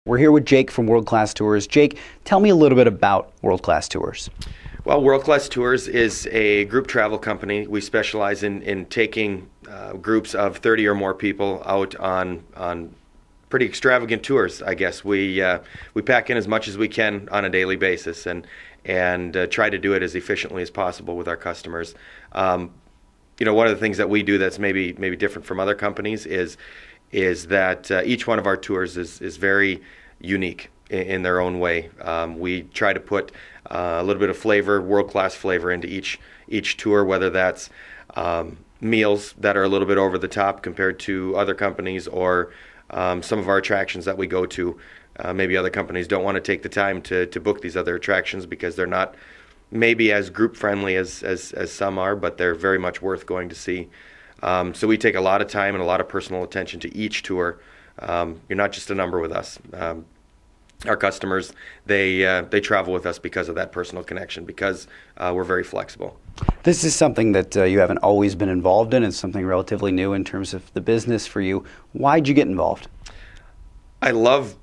We're here with Jake from World Class Tours. Jake, tell me a little bit about World Class Tours. Well, World Class Tours is a group travel company. We specialize in taking groups of 30 or more people out on pretty extravagant tours, I guess. We pack in as much as we can on a daily basis and try to do it as efficiently as possible with our customers. One of the things that we do that's maybe different from other companies is that each one of our tours is very unique in their own way. We try to put a little bit of flavor, world-class flavor into each tour, whether that's meals that are a little bit over the top compared to other companies, or some of our attractions that we go to. Maybe other companies don't want to take the time to book these other attractions because they're not maybe as group-friendly as some are, but they're very much worth going to see. So we take a lot of time and a lot of personal attention to each tour. You're not just a number with us. Our customers, they travel with us because of that personal connection, because we're very flexible. This is something that you haven't always been involved in. It's something relatively new in terms of the business for you. Why'd you get involved? I love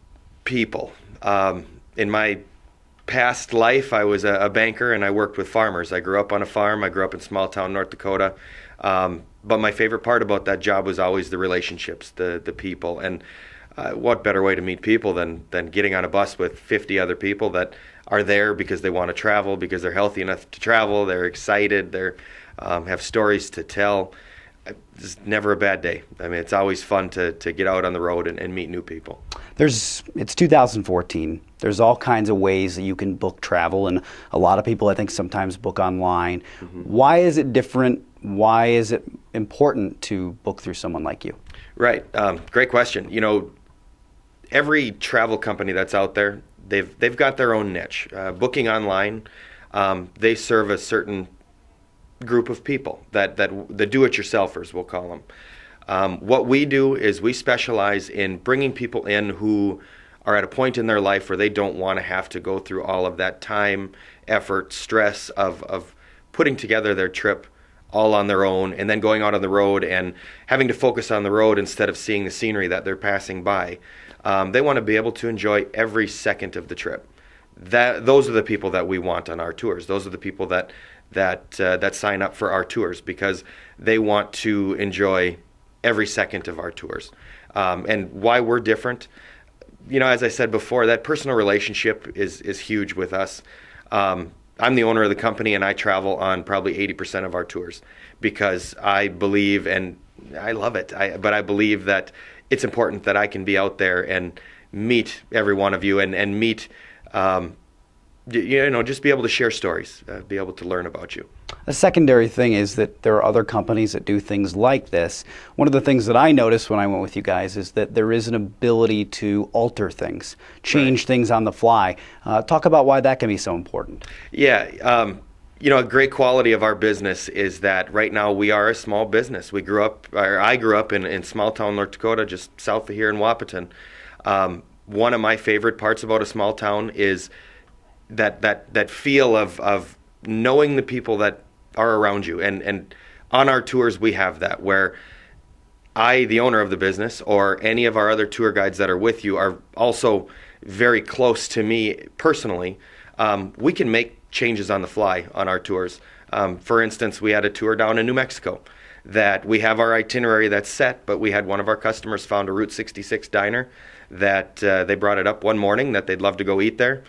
people. In my past life, I was a banker and I worked with farmers. I grew up on a farm. I grew up in small town North Dakota. But my favorite part about that job was always the relationships, the people. And what better way to meet people than getting on a bus with 50 other people that are there because they want to travel, because they're healthy enough to travel, they're excited, they have stories to tell. It's never a bad day. I mean, it's always fun to get out on the road and meet new people. It's 2014. There's all kinds of ways that you can book travel, and a lot of people, I think, sometimes book online. Mm-hmm. Why is it different? Why is it important to book through someone like you? Right. Great question. Every travel company that's out there, they've got their own niche. Booking online, they serve a certain group of people, that the do-it-yourselfers, we'll call them. What we do is we specialize in bringing people in who are at a point in their life where they don't want to have to go through all of that time, effort, stress of putting together their trip all on their own, and then going out on the road and having to focus on the road instead of seeing the scenery that they're passing by. They want to be able to enjoy every second of the trip. Those are the people that we want on our tours. Those are the people that sign up for our tours because they want to enjoy every second of our tours. And why we're different, as I said before, that personal relationship is huge with us. I'm the owner of the company, and I travel on probably 80% of our tours because I believe, and I love it, but I believe that it's important that I can be out there and meet every one of you and meet, just be able to share stories, be able to learn about you. A secondary thing is that there are other companies that do things like this. One of the things that I noticed when I went with you guys is that there is an ability to alter things, change things on the fly. Talk about why that can be so important. Yeah. A great quality of our business is that right now we are a small business. I grew up in small town North Dakota, just south of here in Wahpeton. One of my favorite parts about a small town is that feel of knowing the people that are around you. And on our tours we have that, where I, the owner of the business, or any of our other tour guides that are with you are also very close to me personally. We can make changes on the fly on our tours. For instance, we had a tour down in New Mexico that we have our itinerary that's set, but we had one of our customers found a Route 66 diner that they brought it up one morning that they'd love to go eat there.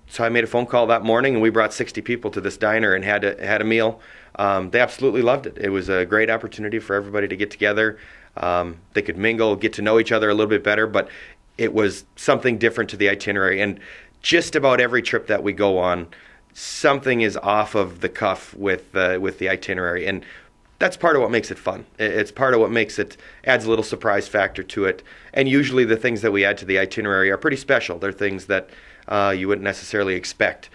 So I made a phone call that morning, and we brought 60 people to this diner and had a meal. They absolutely loved it. It was a great opportunity for everybody to get together. They could mingle, get to know each other a little bit better, but it was something different to the itinerary. And just about every trip that we go on, something is off of the cuff with the itinerary, and that's part of what makes it fun. It's part of what adds a little surprise factor to it. And usually the things that we add to the itinerary are pretty special. They're things that you wouldn't necessarily expect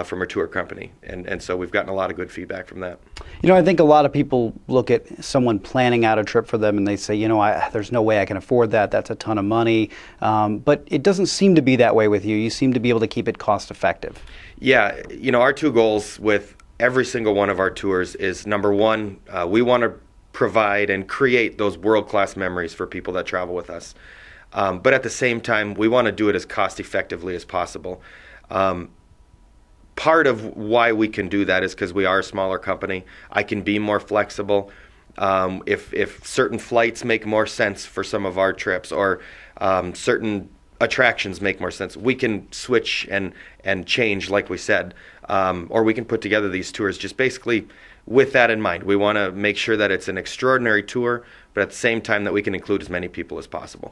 from a tour company. And so we've gotten a lot of good feedback from that. I think a lot of people look at someone planning out a trip for them and they say, there's no way I can afford that. That's a ton of money. But it doesn't seem to be that way with you. You seem to be able to keep it cost effective. Yeah. Our two goals with every single one of our tours is, number one, we want to provide and create those world-class memories for people that travel with us. But at the same time, we want to do it as cost effectively as possible. Part of why we can do that is because we are a smaller company. I can be more flexible. If certain flights make more sense for some of our trips, or certain attractions make more sense, we can switch and change, like we said, or we can put together these tours just basically with that in mind. We want to make sure that it's an extraordinary tour, but at the same time that we can include as many people as possible.